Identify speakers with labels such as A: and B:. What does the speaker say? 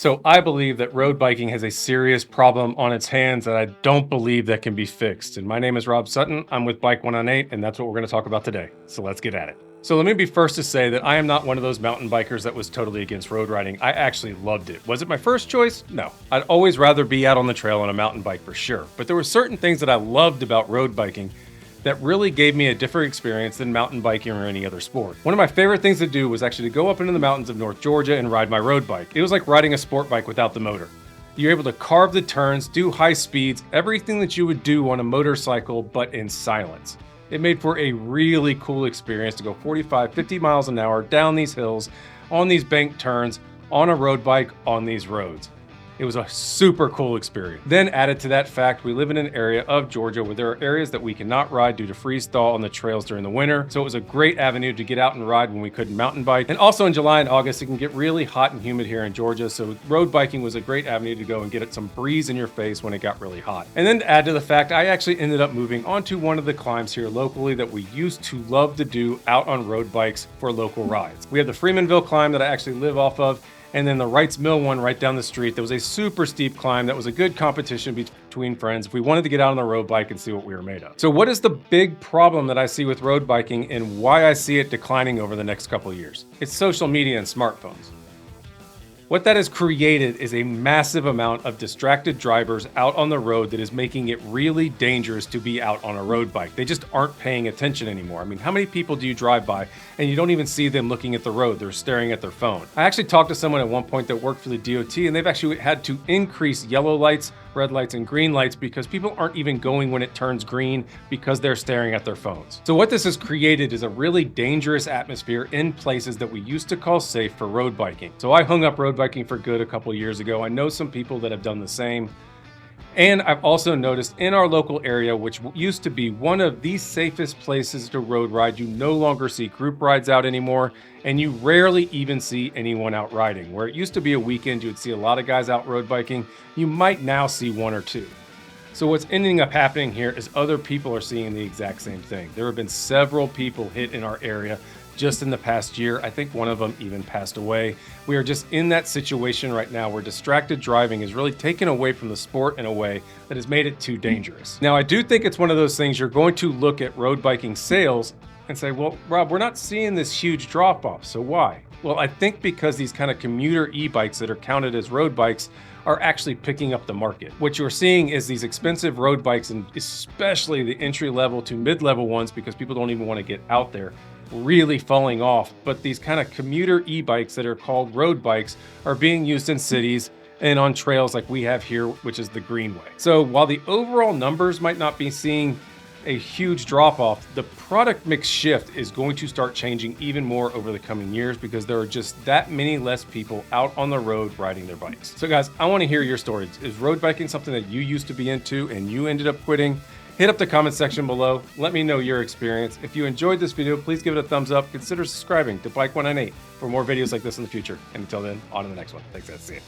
A: So I believe that road biking has a serious problem on its hands that I don't believe that can be fixed. And my name is Rob Sutton. I'm with Bike 118, and that's what we're going to talk about today. So let's get at it. So let me be first to say that I am not one of those mountain bikers that was totally against road riding. I actually loved it. Was it my first choice? No. I'd always rather be out on the trail on a mountain bike for sure. But there were certain things that I loved about road biking that really gave me a different experience than mountain biking or any other sport. One of my favorite things to do was actually to go up into the mountains of North Georgia and ride my road bike. It was like riding a sport bike without the motor. You're able to carve the turns, do high speeds, everything that you would do on a motorcycle, but in silence. It made for a really cool experience to go 45, 50 miles an hour down these hills, on these bank turns, on a road bike, on these roads. It was a super cool experience. Then added to that fact, we live in an area of Georgia where there are areas that we cannot ride due to freeze thaw on the trails during the winter. So it was a great avenue to get out and ride when we couldn't mountain bike. And also in July and August, it can get really hot and humid here in Georgia. So road biking was a great avenue to go and get some breeze in your face when it got really hot. And then to add to the fact, I actually ended up moving onto one of the climbs here locally that we used to love to do out on road bikes for local rides. We have the Freemanville climb that I actually live off of, and then the Wrights Mill one right down the street. That was a super steep climb. That was a good competition between friends if we wanted to get out on the road bike and see what we were made of. So what is the big problem that I see with road biking and why I see it declining over the next couple of years? It's social media and smartphones. What that has created is a massive amount of distracted drivers out on the road that is making it really dangerous to be out on a road bike. They just aren't paying attention anymore. I mean, how many people do you drive by and you don't even see them looking at the road? They're staring at their phone. I actually talked to someone at one point that worked for the DOT, and they've actually had to increase yellow lights, red lights, and green lights because people aren't even going when it turns green because they're staring at their phones. So what this has created is a really dangerous atmosphere in places that we used to call safe for road biking. So I hung up road biking for good a couple years ago. I know some people that have done the same. And I've also noticed in our local area, which used to be one of the safest places to road ride, you no longer see group rides out anymore, and you rarely even see anyone out riding. Where it used to be a weekend, you would see a lot of guys out road biking, you might now see one or two. So what's ending up happening here is other people are seeing the exact same thing. There have been several people hit in our area just in the past year. I think one of them even passed away. We are just in that situation right now where distracted driving is really taken away from the sport in a way that has made it too dangerous. Now, I do think it's one of those things you're going to look at road biking sales and say, well, Rob, we're not seeing this huge drop off. So why? Well, I think because these kind of commuter e-bikes that are counted as road bikes are actually picking up the market. What you're seeing is these expensive road bikes, and especially the entry level to mid-level ones, because people don't even want to get out there, really falling off. But these kind of commuter e-bikes that are called road bikes are being used in cities and on trails like we have here, which is the Greenway. So while the overall numbers might not be seeing a huge drop off, the product mix shift is going to start changing even more over the coming years because there are just that many less people out on the road riding their bikes. So guys, I want to hear your stories. Is road biking something that you used to be into and you ended up quitting? Hit up the comment section below. Let me know your experience. If you enjoyed this video, please give it a thumbs up. Consider subscribing to Bike 198 for more videos like this in the future. And until then, on to the next one. Thanks, guys. See you.